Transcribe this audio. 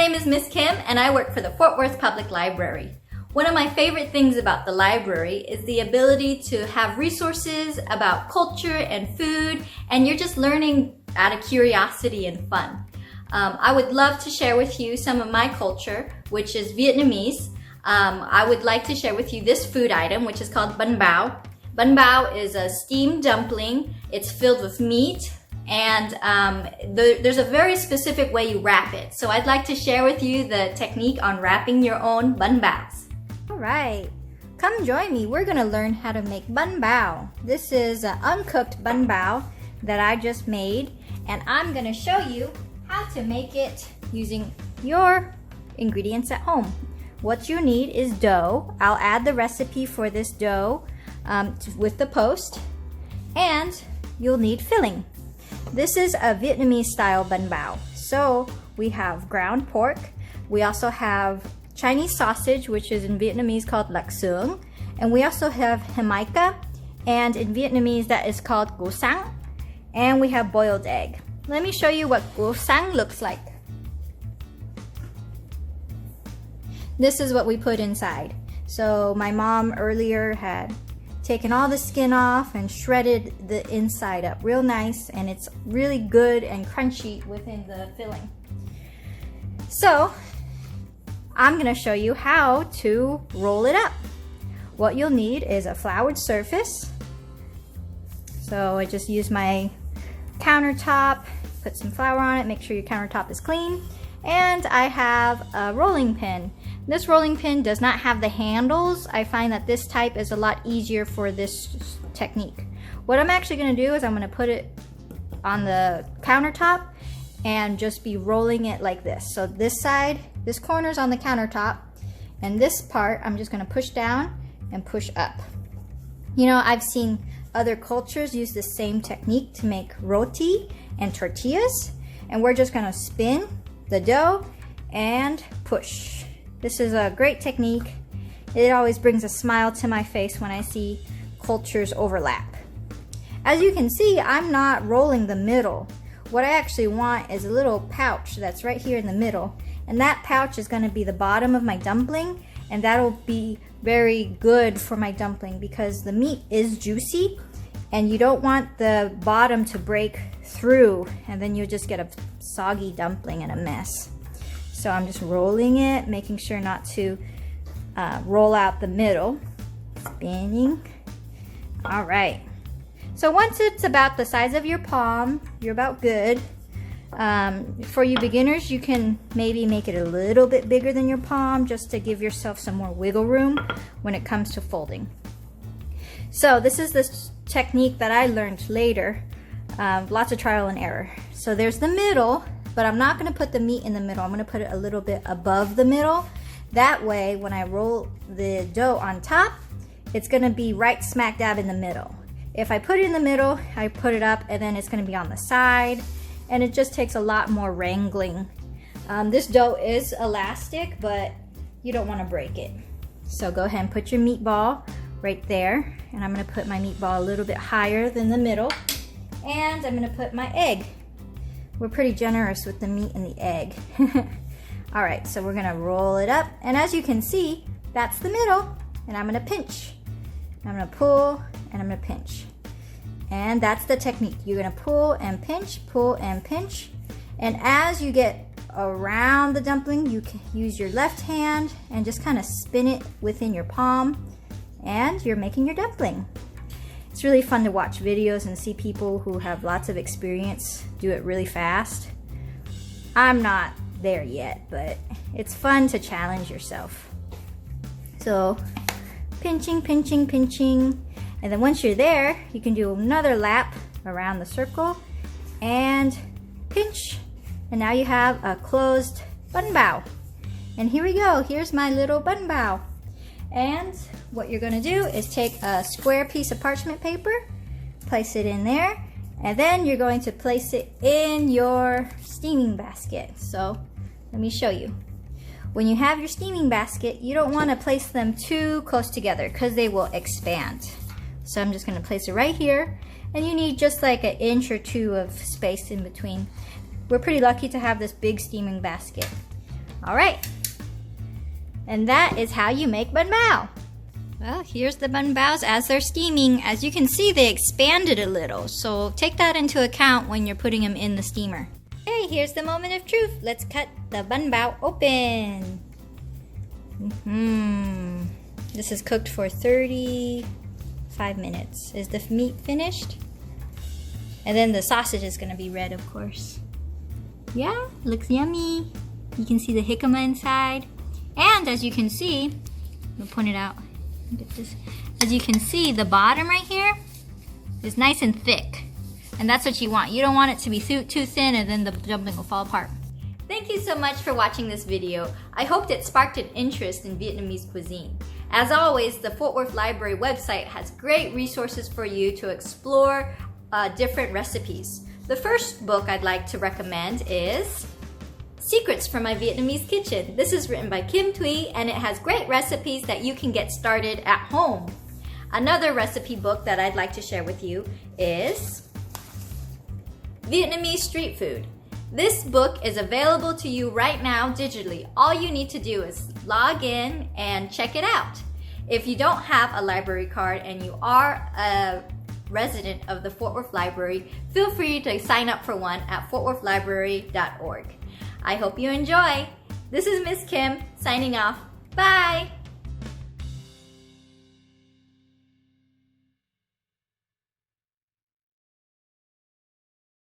name is Miss Kim and I work for the Fort Worth Public Library. One of my favorite things about the library is the ability to have resources about culture and food, and you're just learning out of curiosity and fun. I would love to share with you some of my culture, which is Vietnamese. I would like to share with you this food item, which is called Banh Baos. Banh Baos is a steamed dumpling. It's filled with meat, and there's a very specific way you wrap it. So I'd like to share with you the technique on wrapping your own Banh Baos. Alright, come join me. We're gonna learn how to make Banh Baos. This is an uncooked Banh Baos that I just made, and I'm gonna show you how to make it using your ingredients at home. What you need is dough. I'll add the recipe for this dough with the post, and you'll need filling. This is a Vietnamese style Banh Baos. So we have ground pork. We also have Chinese sausage, which is in Vietnamese called lak xương, and we also have jamaica, and in Vietnamese that is called củ sang, and we have boiled egg. Let me show you what củ sang looks like. This is what we put inside. So my mom earlier had taken all the skin off and shredded the inside up real nice, and it's really good and crunchy within the filling. So I'm gonna show you how to roll it up. What you'll need is a floured surface. So I just use my countertop, put some flour on it, make sure your countertop is clean. And I have a rolling pin. This rolling pin does not have the handles. I find that this type is a lot easier for this technique. What I'm actually gonna do is I'm gonna put it on the countertop and just be rolling it like this. So this side, this corner's on the countertop, and this part I'm just gonna push down and push up. You know, I've seen other cultures use the same technique to make roti and tortillas, and we're just gonna spin the dough and push. This is a great technique. It always brings a smile to my face when I see cultures overlap. As you can see, I'm not rolling the middle. What I actually want is a little pouch that's right here in the middle, and that pouch is going to be the bottom of my dumpling, and that'll be very good for my dumpling because the meat is juicy and you don't want the bottom to break through, and then you'll just get a soggy dumpling and a mess. So I'm just rolling it, making sure not to roll out the middle. Spinning. All right. So once it's about the size of your palm, you're about good. For you beginners, you can maybe make it a little bit bigger than your palm just to give yourself some more wiggle room when it comes to folding. So this is this technique that I learned later. Lots of trial and error. So there's the middle, but I'm not going to put the meat in the middle. I'm going to put it a little bit above the middle. That way, when I roll the dough on top, it's going to be right smack dab in the middle. If I put it in the middle, I put it up, and then it's going to be on the side, and it just takes a lot more wrangling. This dough is elastic, but you don't want to break it. So go ahead and put your meatball right there, and I'm going to put my meatball a little bit higher than the middle, and I'm going to put my egg. We're pretty generous with the meat and the egg. All right, so we're going to roll it up, and as you can see, that's the middle, and I'm going to pinch. I'm going to pull, and I'm going to pinch. And that's the technique. You're going to pull and pinch, and as you get around the dumpling, you can use your left hand and just kind of spin it within your palm, and you're making your dumpling. It's really fun to watch videos and see people who have lots of experience do it really fast. I'm not there yet, but it's fun to challenge yourself. So pinching, pinching, pinching, and then once you're there, you can do another lap around the circle and pinch, and now you have a closed Banh Baos. And here we go. Here's my little Banh Baos. And what you're going to do is take a square piece of parchment paper, place it in there, and then you're going to place it in your steaming basket. So let me show you. When you have your steaming basket, you don't want to place them too close together because they will expand. So I'm just going to place it right here, and you need just like an inch or two of space in between. We're pretty lucky to have this big steaming basket. All right. And that is how you make Banh Bao. Well, here's the Banh Baos as they're steaming. As you can see, they expanded a little, so take that into account when you're putting them in the steamer. Hey, here's the moment of truth. Let's cut the Banh Bao open. This is cooked for 35 minutes. Is the meat finished? And then the sausage is gonna be red, of course. Yeah, looks yummy. You can see the jicama inside. And as you can see, I'll point it out. Look at this. As you can see, the bottom right here is nice and thick. And that's what you want. You don't want it to be too thin and then the dumpling will fall apart. Thank you so much for watching this video. I hoped it sparked an interest in Vietnamese cuisine. As always, the Fort Worth Library website has great resources for you to explore different recipes. The first book I'd like to recommend is Secrets from My Vietnamese Kitchen. This is written by Kim Thuy and it has great recipes that you can get started at home. Another recipe book that I'd like to share with you is Vietnamese Street Food. This book is available to you right now digitally. All you need to do is log in and check it out. If you don't have a library card and you are a resident of the Fort Worth Library, feel free to sign up for one at fortworthlibrary.org. I hope you enjoy. This is Miss Kim signing off. Bye!